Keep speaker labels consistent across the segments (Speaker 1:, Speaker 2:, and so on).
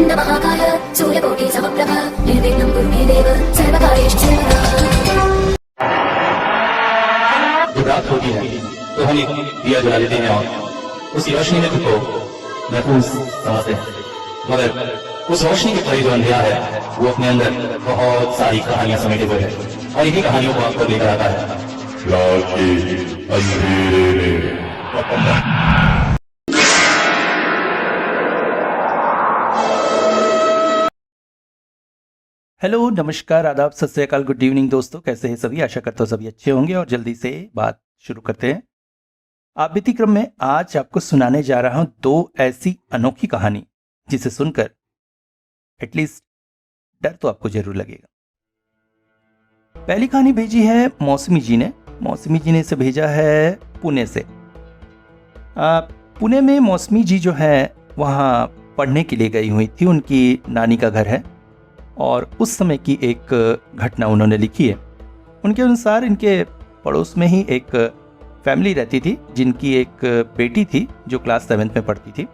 Speaker 1: वक्रतुण्ड महाकाय सूर्यकोटि समप्रभ निर्विघ्नं कुरु मे देव सर्वकार्येषु सर्वदा।
Speaker 2: जब रात होती है तो हम एक दिया जला लेते हैं और उस रोशनी में खुद को महफूज समझते हैं, मगर उस रोशनी के परे जो अंधेरा है वो अपने अंदर बहुत सारी कहानियां समेटे हुए है और इन्हीं कहानियों को आपको लेकर आता है
Speaker 3: रात के अंधेरे में।
Speaker 4: हेलो, नमस्कार, आदाब, सत श्री अकाल, गुड इवनिंग दोस्तों। कैसे हैं सभी? आशा करता हूँ सभी अच्छे होंगे और जल्दी से बात शुरू करते हैं। आप बीती क्रम में आज आपको सुनाने जा रहा हूँ दो ऐसी अनोखी कहानी जिसे सुनकर एटलीस्ट डर तो आपको जरूर लगेगा। पहली कहानी भेजी है मौसमी जी ने। मौसमी जी ने इसे भेजा है पुणे से। पुणे में मौसमी जी जो है वहाँ पढ़ने के लिए गई हुई थी। उनकी नानी का घर है और उस समय की एक घटना उन्होंने लिखी है। उनके अनुसार इनके पड़ोस में ही एक फैमिली रहती थी जिनकी एक बेटी थी जो क्लास 7 में पढ़ती थी।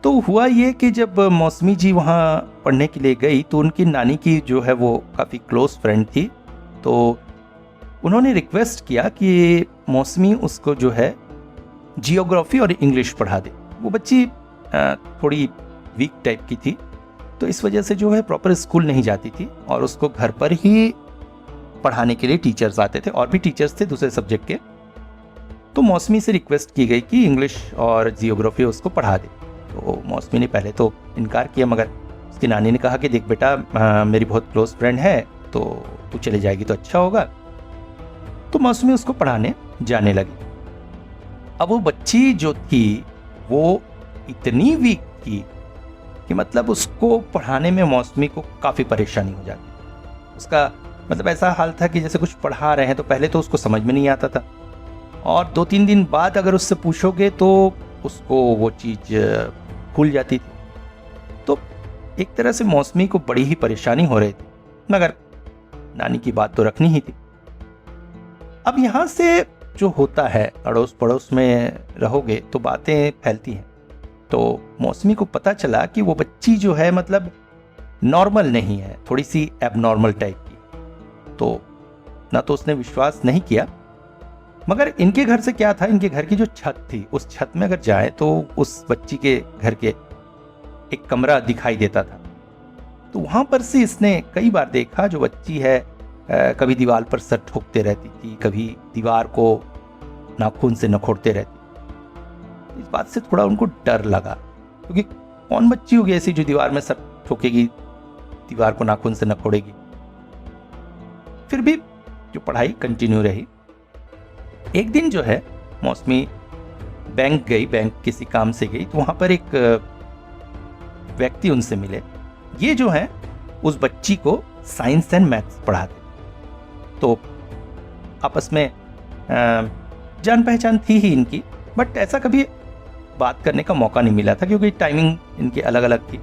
Speaker 4: तो हुआ ये कि जब मौसमी जी वहाँ पढ़ने के लिए गई तो उनकी नानी की जो है वो काफ़ी क्लोज फ्रेंड थी। तो उन्होंने रिक्वेस्ट किया कि मौसमी उसको जो है जियोग्राफी और इंग्लिश पढ़ा दे। वो बच्ची थोड़ी वीक टाइप की थी तो इस वजह से जो है प्रॉपर स्कूल नहीं जाती थी और उसको घर पर ही पढ़ाने के लिए टीचर्स आते थे और भी टीचर्स थे दूसरे सब्जेक्ट के। तो मौसमी से रिक्वेस्ट की गई कि इंग्लिश और जियोग्राफी उसको पढ़ा दे। तो मौसमी ने पहले तो इनकार किया, मगर उसकी नानी ने कहा कि देख बेटा, मेरी बहुत क्लोज फ्रेंड है तो तू चले जाएगी तो अच्छा होगा। तो मौसमी उसको पढ़ाने जाने लगी। अब वो बच्ची जो थी वो इतनी वीक थी कि मतलब उसको पढ़ाने में मौसमी को काफ़ी परेशानी हो जाती। उसका मतलब ऐसा हाल था कि जैसे कुछ पढ़ा रहे हैं तो पहले तो उसको समझ में नहीं आता था और 2-3 दिन बाद अगर उससे पूछोगे तो उसको वो चीज़ भूल जाती थी। तो एक तरह से मौसमी को बड़ी ही परेशानी हो रही थी, मगर नानी की बात तो रखनी ही थी। अब यहाँ से जो होता है, अड़ोस पड़ोस में रहोगे तो बातें फैलती हैं। तो मौसमी को पता चला कि वो बच्ची जो है मतलब नॉर्मल नहीं है, थोड़ी सी एबनॉर्मल टाइप की। तो ना तो उसने विश्वास नहीं किया, मगर इनके घर से क्या था, इनके घर की जो छत थी उस छत में अगर जाए तो उस बच्ची के घर के एक कमरा दिखाई देता था। तो वहाँ पर से इसने कई बार देखा जो बच्ची है कभी दीवार पर सर ठोकते रहती थी, कभी दीवार को नाखून से नखोड़ते रहती। इस बात से थोड़ा उनको डर लगा, क्योंकि कौन बच्ची होगी ऐसी जो दीवार में सर ठोकेगी, दीवार को नाखून से नखोड़ेगी। फिर भी जो पढ़ाई कंटिन्यू रही। एक दिन जो है मौसमी बैंक गई, बैंक किसी काम से गई, तो वहां पर एक व्यक्ति उनसे मिले। ये जो है उस बच्ची को साइंस एंड मैथ्स पढ़ाते। तो आपस में जान पहचान थी ही इनकी, बट ऐसा कभी बात करने का मौका नहीं मिला था क्योंकि टाइमिंग इनकी अलग अलग थी।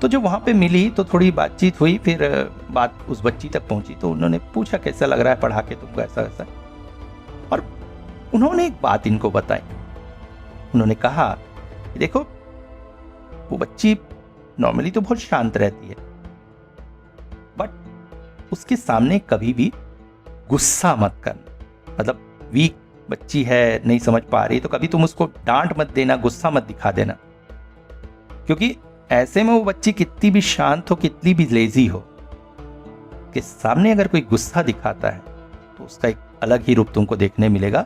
Speaker 4: तो जब वहाँ पे मिली तो थोड़ी बातचीत हुई, फिर बात उस बच्ची तक पहुँची। तो उन्होंने पूछा कैसा लग रहा है पढ़ा के तुमको, ऐसा ऐसा। और उन्होंने एक बात इनको बताई। उन्होंने कहा कि देखो, वो बच्ची नॉर्मली तो बहुत शांत रहती है, बट उसके सामने कभी भी गुस्सा मत करना। मतलब वीक बच्ची है, नहीं समझ पा रही, तो कभी तुम उसको डांट मत देना, गुस्सा मत दिखा देना, क्योंकि ऐसे में वो बच्ची कितनी भी शांत हो, कितनी भी लेजी हो, के सामने अगर कोई गुस्सा दिखाता है तो उसका एक अलग ही रूप तुमको देखने मिलेगा।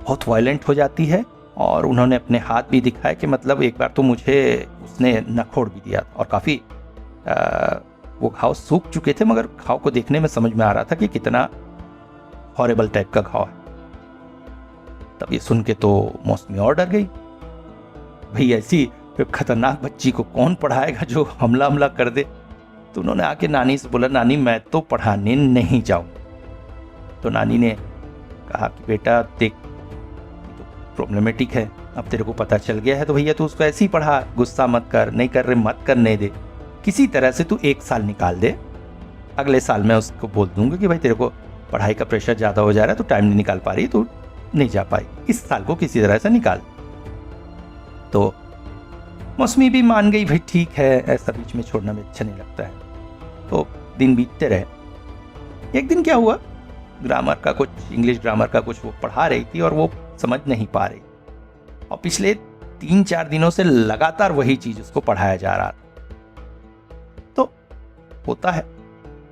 Speaker 4: बहुत वायलेंट हो जाती है। और उन्होंने अपने हाथ भी दिखाए कि मतलब एक बार तो मुझे उसने नखोड़ भी दिया और काफ़ी वो घाव सूख चुके थे, मगर घाव को देखने में समझ में आ रहा था कि कितना हॉरेबल टाइप का घाव है। तब ये सुन के तो मौसमी और डर गई। भाई ऐसी खतरनाक बच्ची को कौन पढ़ाएगा जो हमला कर दे। तो उन्होंने आके नानी से बोला, नानी मैं तो पढ़ाने नहीं जाऊँ। तो नानी ने कहा कि बेटा देख, तो प्रॉब्लमेटिक है, अब तेरे को पता चल गया है तो भैया तू उसको ऐसे ही पढ़ा, गुस्सा मत कर, नहीं कर रहे मत करने दे, किसी तरह से तू 1 साल निकाल दे। अगले साल मैं उसको बोल दूंगा कि भाई तेरे को पढ़ाई का प्रेशर ज़्यादा हो जा रहा है, तो टाइम नहीं निकाल पा रही, तो नहीं जा पाई, इस साल को किसी तरह से निकाल। तो मौसमी भी मान गई, भाई ठीक है, ऐसा बीच में छोड़ना में अच्छा नहीं लगता है। तो दिन बीतते रहे। एक दिन क्या हुआ, ग्रामर का कुछ, इंग्लिश ग्रामर का कुछ वो पढ़ा रही थी और वो समझ नहीं पा रही, और पिछले 3-4 दिनों से लगातार वही चीज उसको पढ़ाया जा रहा था। तो होता है,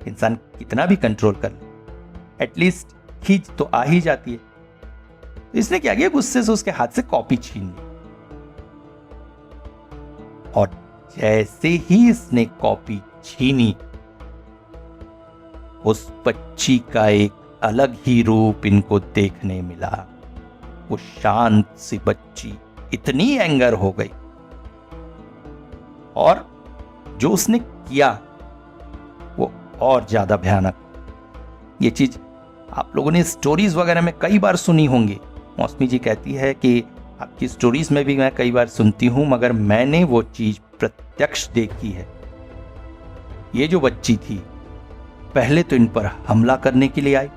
Speaker 4: इंसान कितना भी कंट्रोल कर ले, एटलीस्ट खींच तो आ ही जाती है। तो इसने क्या किया, गुस्से से उसके हाथ से कॉपी छीन ली, और जैसे ही इसने कॉपी छीनी, उस बच्ची का एक अलग ही रूप इनको देखने मिला। वो शांत सी बच्ची इतनी एंगर हो गई, और जो उसने किया वो और ज्यादा भयानक। ये चीज आप लोगों ने स्टोरीज वगैरह में कई बार सुनी होंगी। मौसमी जी कहती है कि आपकी स्टोरीज में भी मैं कई बार सुनती हूं, मगर मैंने वो चीज प्रत्यक्ष देखी है। ये जो बच्ची थी, पहले तो इन पर हमला करने के लिए आई,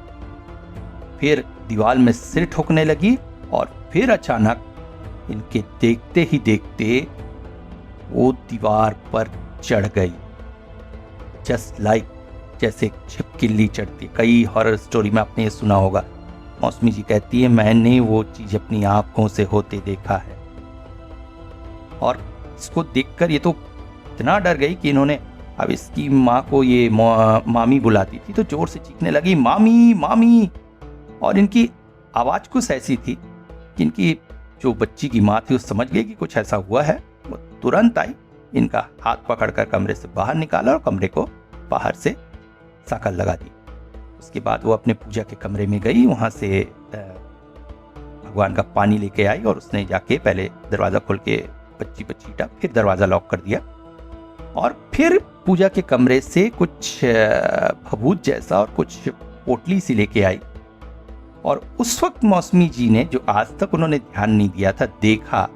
Speaker 4: फिर दीवार में सिर ठोकने लगी, और फिर अचानक इनके देखते ही देखते वो दीवार पर चढ़ गई, जस्ट लाइक जैसे एक छिपकली चढ़ती। कई हॉरर स्टोरी में आपने ये सुना होगा। मौसमी जी कहती है मैंने वो चीज अपनी आंखों से होते देखा है, और इसको देखकर ये तो इतना डर गई कि इन्होंने, अब इसकी माँ को ये मामी बुलाती थी, तो जोर से चीखने लगी, मामी मामी। और इनकी आवाज कुछ ऐसी थी कि इनकी जो बच्ची की माँ थी वो समझ गई कि कुछ ऐसा हुआ है। वो तुरंत आई, इनका हाथ पकड़कर कमरे से बाहर निकाला और कमरे को बाहर से साकल लगा दी। उसके बाद वो अपने पूजा के कमरे में गई, वहां से भगवान का पानी लेके आई, और उसने जाके पहले दरवाजा खोल के बच्ची पर छींटा, फिर दरवाजा लॉक कर दिया, और फिर पूजा के कमरे से कुछ भभूत जैसा और कुछ पोटली सी लेके आई। और उस वक्त मौसमी जी ने, जो आज तक उन्होंने ध्यान नहीं दिया था, देखा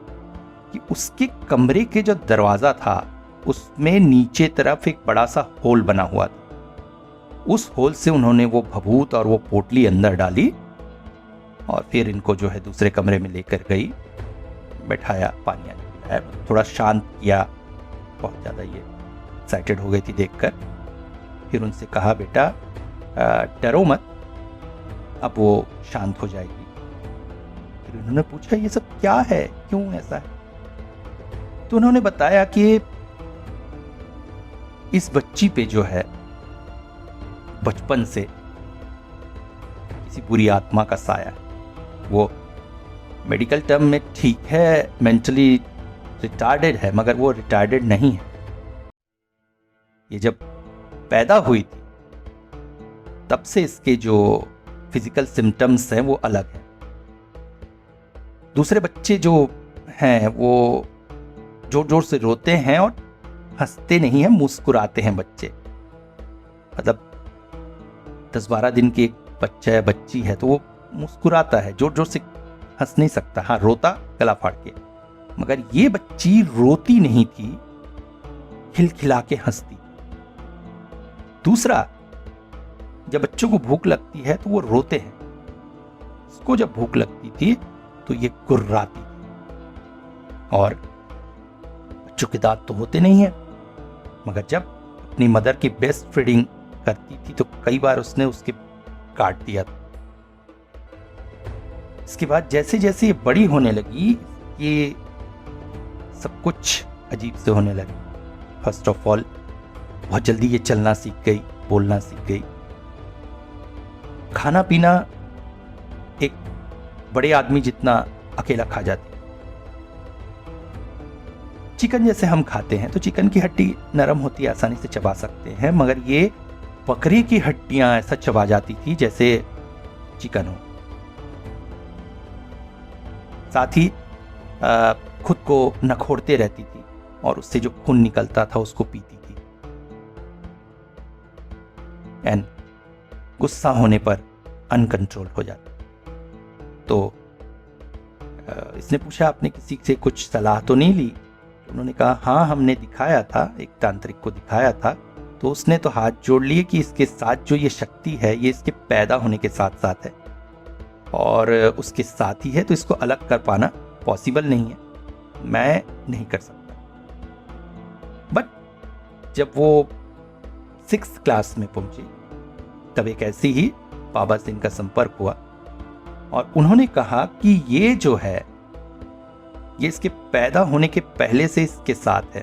Speaker 4: कि उसके कमरे के जो दरवाजा था उसमें नीचे तरफ एक बड़ा सा होल बना हुआ था। उस होल से उन्होंने वो भभूत और वो पोटली अंदर डाली, और फिर इनको जो है दूसरे कमरे में लेकर गई, बैठाया, पानी आने पिलाया, थोड़ा शांत किया। बहुत ज़्यादा ये एक्साइटेड हो गई थी देखकर। फिर उनसे कहा, बेटा डरो मत, अब वो शांत हो जाएगी। फिर उन्होंने पूछा, ये सब क्या है, क्यों ऐसा है? तो उन्होंने बताया कि इस बच्ची पे जो है बचपन से किसी बुरी आत्मा का साया है। वो मेडिकल टर्म में ठीक है, मेंटली रिटार्डेड है, मगर वो रिटार्डेड नहीं है। ये जब पैदा हुई थी तब से इसके जो फिजिकल सिम्टम्स हैं वो अलग हैं। दूसरे बच्चे जो हैं वो जोर जोर से रोते हैं और हंसते नहीं हैं, मुस्कुराते हैं बच्चे। मतलब 10-12 दिन की एक बच्चा है, बच्ची है, तो वो मुस्कुराता है, जोर जोर से हंस नहीं सकता। हाँ, रोता गला फाड़ के, मगर ये बच्ची रोती नहीं थी, खिलखिला के हंसती। दूसरा, जब बच्चों को भूख लगती है तो वो रोते हैं। इसको जब भूख लगती थी तो ये गुर्राती थी। और बच्चों के दांत तो होते नहीं है, मगर जब अपनी मदर की बेस्ट फीडिंग करती थी तो कई बार उसने उसके काट दिया था। इसके बाद जैसे जैसे ये बड़ी होने लगी, ये सब कुछ अजीब से होने लगा। फर्स्ट ऑफ ऑल, बहुत जल्दी ये चलना सीख गई, बोलना सीख गई। खाना पीना एक बड़े आदमी जितना अकेला खा जाती। चिकन जैसे हम खाते हैं तो चिकन की हड्डी नरम होती है, आसानी से चबा सकते हैं, मगर ये बकरी की हड्डियां ऐसा चबा जाती थी जैसे चिकन हो। साथ ही खुद को नखोड़ते रहती थी और उससे जो खून निकलता था उसको पीती थी। एंड गुस्सा होने पर अनकंट्रोल हो जाता। तो इसने पूछा, आपने किसी से कुछ सलाह तो नहीं ली? उन्होंने कहा, हाँ, हमने दिखाया था, एक तांत्रिक को दिखाया था, तो उसने तो हाथ जोड़ लिए कि इसके साथ जो ये शक्ति है ये इसके पैदा होने के साथ साथ है और उसके साथ ही है, तो इसको अलग कर पाना पॉसिबल नहीं है, मैं नहीं कर सकता। बट जब वो 6th क्लास में पहुंची तब एक ऐसी ही बाबा से इनका संपर्क हुआ और उन्होंने कहा कि ये जो है ये इसके पैदा होने के पहले से इसके साथ है।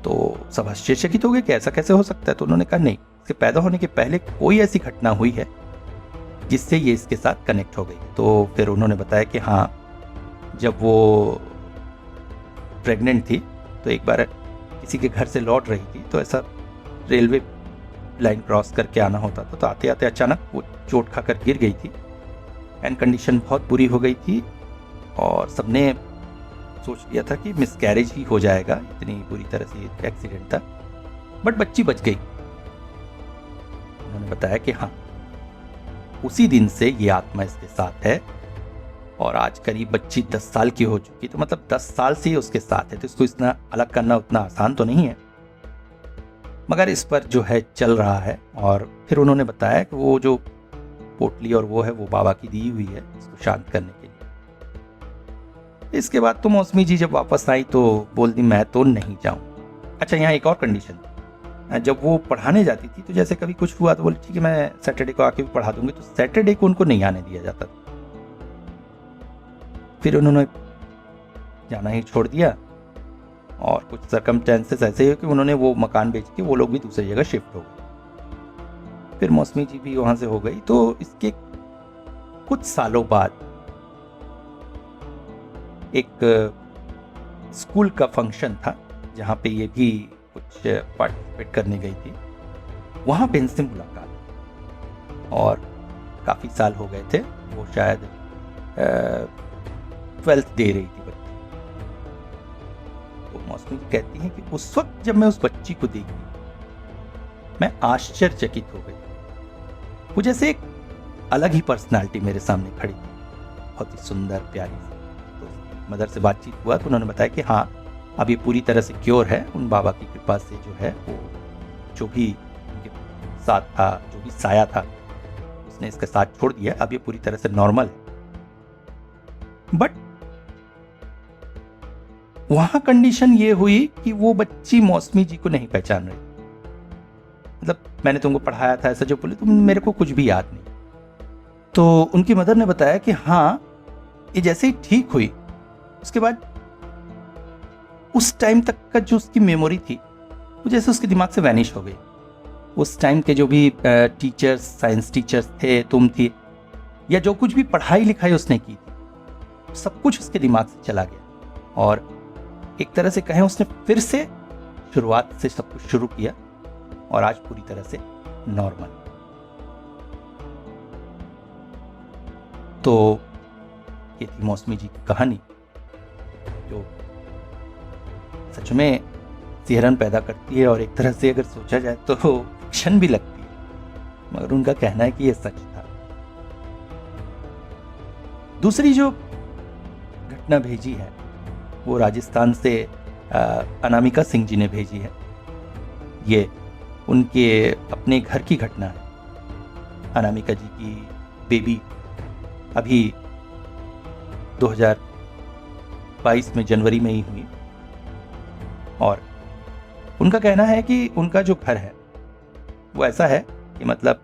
Speaker 4: तो सब आश्चर्यचकित हो गए कि ऐसा कैसे हो सकता है। तो उन्होंने कहा नहीं, इसके पैदा होने के पहले कोई ऐसी घटना हुई है जिससे ये इसके साथ कनेक्ट हो गई। तो फिर उन्होंने बताया कि हाँ, जब वो प्रेग्नेंट थी तो एक बार किसी के घर से लौट रही थी, तो ऐसा रेलवे लाइन क्रॉस करके आना होता था, तो आते आते अचानक वो चोट खाकर गिर गई थी एंड कंडीशन बहुत बुरी हो गई थी और सबने सोच लिया था कि मिसकैरेज ही हो जाएगा, इतनी बुरी तरह से एक्सीडेंट था। बट बच्ची बच गई। उन्होंने बताया कि हाँ, उसी दिन से ये आत्मा इसके साथ है और आज करीब बच्ची 10 साल की हो चुकी, तो मतलब 10 साल से ही उसके साथ है। तो इसको इतना अलग करना उतना आसान तो नहीं है, मगर इस पर जो है चल रहा है। और फिर उन्होंने बताया कि वो जो पोटली और वो है वो बाबा की दी हुई है इसको शांत करने के लिए। इसके बाद तो मौसमी जी जब वापस आई तो बोल दी मैं तो नहीं जाऊं। अच्छा, यहाँ एक और कंडीशन थी, जब वो पढ़ाने जाती थी तो जैसे कभी कुछ हुआ तो बोली ठीक है मैं सैटरडे को आके भी पढ़ा दूंगी, तो सैटरडे को उनको नहीं आने दिया जाता था। फिर उन्होंने जाना ही छोड़ दिया और कुछ सर्कमस्टेंसेस ऐसे हुए कि उन्होंने वो मकान बेच के वो लोग भी दूसरी जगह शिफ्ट हो गए। फिर मौसमी जी भी वहां से हो गई। तो इसके कुछ सालों बाद एक स्कूल का फंक्शन था जहाँ पे ये भी कुछ पार्टिसिपेट करने गई थी। वहाँ पे इनसे मुलाकात और काफ़ी साल हो गए थे। वो शायद 12th दे रही थी बच्ची। तो मौसमी जी कहती हैं कि उस वक्त जब मैं उस बच्ची को देखी मैं आश्चर्यचकित हो गई। वो जैसे एक अलग ही पर्सनालिटी मेरे सामने खड़ी थी, बहुत ही सुंदर प्यारी सी। मदर से बातचीत हुआ तो उन्होंने बताया कि हाँ, अब ये पूरी तरह से क्योर है। उन बाबा की कृपा से जो है वो जो भी उनके साथ था, जो भी साया था, उसने इसका साथ छोड़ दिया। अब ये पूरी तरह से नॉर्मल है। बट वहां कंडीशन ये हुई कि वो बच्ची मौसमी जी को नहीं पहचान रही। मतलब मैंने तुमको पढ़ाया था ऐसा जो बोले, तुम मेरे को कुछ भी याद नहीं। तो उनकी मदर ने बताया कि हाँ, ये जैसे ही ठीक हुई उसके बाद उस टाइम तक का जो उसकी मेमोरी थी वो जैसे उसके दिमाग से वैनिश हो गई। उस टाइम के जो भी टीचर्स, साइंस टीचर्स थे, तुम थी, या जो कुछ भी पढ़ाई लिखाई उसने की थी, सब कुछ उसके दिमाग से चला गया। और एक तरह से कहें उसने फिर से शुरुआत से सब कुछ शुरू किया और आज पूरी तरह से नॉर्मल। तो ये थी मौसमी जी की कहानी जो सच में सिहरन पैदा करती है और एक तरह से अगर सोचा जाए तो फिक्शन भी लगती है, मगर उनका कहना है कि यह सच था। दूसरी जो घटना भेजी है वो राजस्थान से अनामिका सिंह जी ने भेजी है। ये उनके अपने घर की घटना है। अनामिका जी की बेबी अभी 2022 में जनवरी में ही हुई और उनका कहना है कि उनका जो घर है वो ऐसा है कि मतलब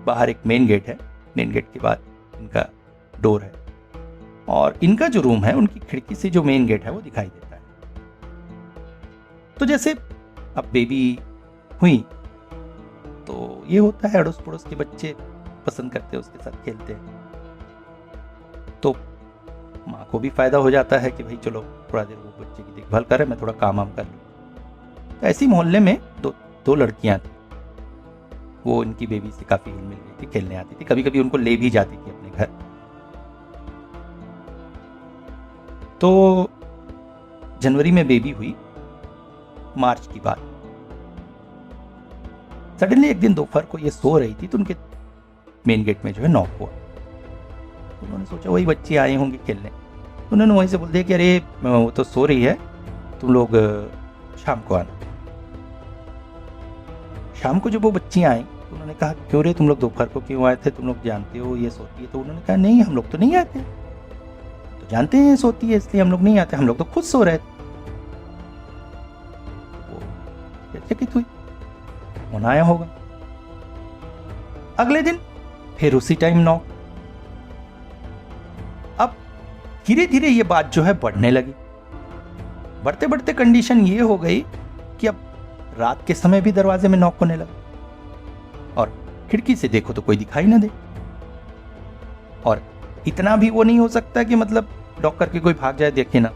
Speaker 4: बाहर एक मेन गेट है, मेन गेट के बाद इनका डोर है और इनका जो रूम है उनकी खिड़की से जो मेन गेट है वो दिखाई देता है। तो जैसे अब बेबी हुई तो ये होता है, अड़ोस पड़ोस के बच्चे पसंद करते हैं, उसके साथ खेलते हैं, तो माँ को भी फायदा हो जाता है कि भाई चलो थोड़ा देर वो बच्चे की देखभाल करे, मैं थोड़ा काम वाम कर लूँ। तो ऐसी मोहल्ले में दो लड़कियां थी, वो इनकी बेबी से काफी हिल मिल गई थी, खेलने आती थी, कभी कभी उनको ले भी जाती थी अपने घर। तो जनवरी में बेबी हुई, मार्च की बात। सडनली एक दिन दोपहर को ये सो रही थी तो उनके मेन गेट में जो है नॉक हुआ। उन्होंने सोचा वही बच्चे आए होंगे खेलने, तो उन्होंने वहीं से बोल दिया कि अरे वो तो सो रही है, तुम लोग शाम को आना। शाम को जब वो बच्चियाँ आई तो उन्होंने कहा क्यों रे तुम लोग दोपहर को क्यों आए थे, तुम लोग जानते हो ये सोती है। तो उन्होंने कहा नहीं हम लोग तो नहीं आते, तो जानते हैं ये सोती है इसलिए हम लोग नहीं आते, हम लोग तो खुद सो रहे थे। चकित हुई, फोन आया होगा। अगले दिन फिर उसी टाइम नॉक। अब धीरे धीरे ये बात जो है बढ़ने लगी। बढ़ते बढ़ते कंडीशन ये हो गई कि अब रात के समय भी दरवाजे में नॉक होने लगा और खिड़की से देखो तो कोई दिखाई ना दे। और इतना भी वो नहीं हो सकता कि मतलब नॉक करके कोई भाग जाए, देखे ना।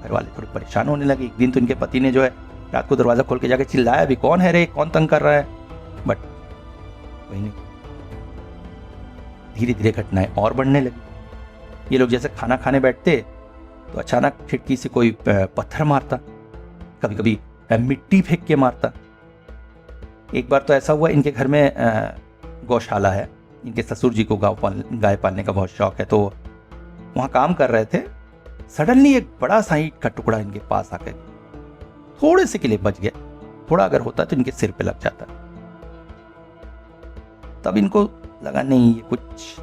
Speaker 4: घर वाले थोड़े परेशान होने लगे। एक दिन तो इनके पति ने जो है रात को दरवाजा खोल के जाके चिल्लाया भी, कौन है रे, कौन तंग कर रहा है, बट कोई नहीं। धीरे धीरे घटनाएं और बढ़ने लगी। ये लोग जैसे खाना खाने बैठते तो अचानक खिड़की से कोई पत्थर मारता, कभी कभी मिट्टी फेंक के मारता। एक बार तो ऐसा हुआ, इनके घर में गौशाला है, इनके ससुर जी को गाय पालने का बहुत शौक है, तो वहां काम कर रहे थे। सडनली एक बड़ा सा ईंट का टुकड़ा इनके पास आकर थोड़े से के लिए बच गया। थोड़ा अगर होता तो इनके सिर पे लग जाता। तब इनको लगा नहीं, ये कुछ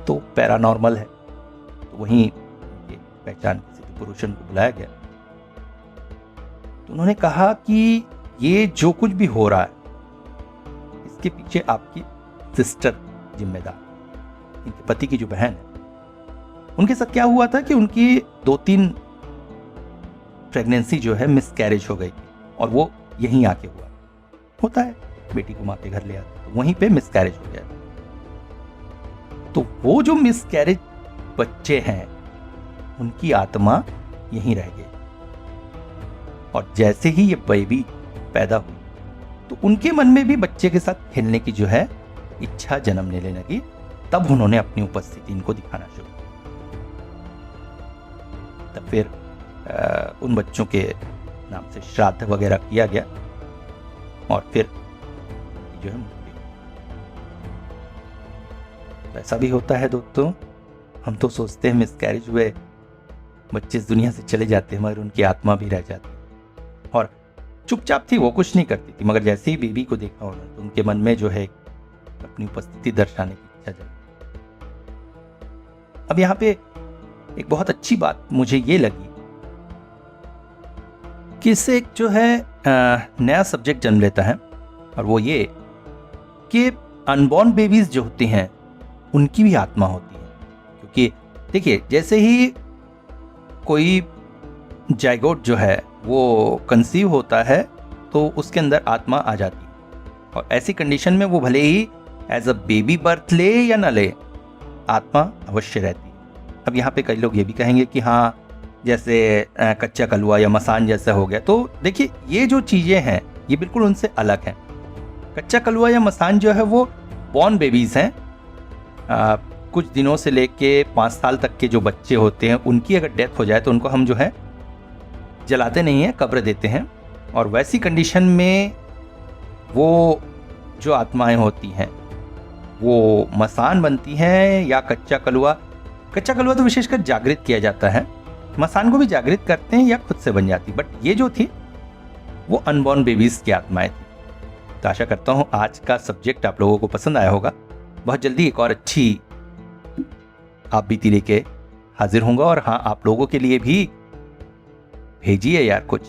Speaker 4: तो पैरानॉर्मल है। तो वहीं पहचान किसी पुरुष को बुलाया गया। तो उन्होंने कहा कि ये जो कुछ भी हो रहा है इसके पीछे आपकी सिस्टर जिम्मेदार, इनके पति की जो बहन है। उनके साथ क्या हुआ था कि उनकी 2-3 प्रेगनेंसी जो है मिसकैरेज हो गई और वो यहीं आके हुआ। होता है, बेटी को माँ के घर ले आते तो वहीं पे मिसकैरेज हो गया। तो वो जो मिसकैरेज बच्चे हैं उनकी आत्मा यहीं रह गई और जैसे ही ये बेबी पैदा हुई तो उनके मन में भी बच्चे के साथ खेलने की जो है इच्छा जन्म लेने लगी। तब उन्होंने अपनी उपस्थिति इनको दिखाना शुरू किया। तब फिर उन बच्चों के नाम से श्राद्ध वगैरह किया गया और फिर जो है मुक्ति। तो ऐसा भी होता है दोस्तों, हम तो सोचते हैं मिसकैरेज हुए बच्चे इस दुनिया से चले जाते हैं मगर उनकी आत्मा भी रह जाती है। और चुपचाप थी, वो कुछ नहीं करती थी, मगर जैसे ही बेबी को देखा उन्होंने तो उनके मन में जो है अपनी उपस्थिति दर्शाने की इच्छा जगी। अब यहाँ पे एक बहुत अच्छी बात मुझे ये लगी कि इससे एक जो है नया सब्जेक्ट जन्म लेता है और वो ये कि अनबॉर्न बेबीज जो होती हैं उनकी भी आत्मा होती है। क्योंकि देखिए, जैसे ही कोई जाइगोट जो है वो कंसीव होता है तो उसके अंदर आत्मा आ जाती है और ऐसी कंडीशन में वो भले ही एज अ बेबी बर्थ ले या ना ले, आत्मा अवश्य रहती है। अब यहाँ पे कई लोग ये भी कहेंगे कि हाँ, जैसे कच्चा कलुआ या मसान जैसा हो गया। तो देखिए, ये जो चीज़ें हैं ये बिल्कुल उनसे अलग हैं। कच्चा कलुआ या मसान जो है वो बॉर्न बेबीज़ हैं। कुछ दिनों से लेके 5 साल तक के जो बच्चे होते हैं उनकी अगर डेथ हो जाए तो उनको हम जो है जलाते नहीं हैं, कब्र देते हैं। और वैसी कंडीशन में वो जो आत्माएं होती हैं वो मसान बनती हैं या कच्चा कलुआ तो विशेषकर जागृत किया जाता है, मसान को भी जागृत करते हैं या खुद से बन जाती। बट ये जो थी वो अनबॉर्न बेबीज की आत्माएं थी। तो आशा करता हूँ आज का सब्जेक्ट आप लोगों को पसंद आया होगा। बहुत जल्दी एक और अच्छी आप बीती लेके हाजिर होंगे। और हाँ, आप लोगों के लिए भी भेजिए यार कुछ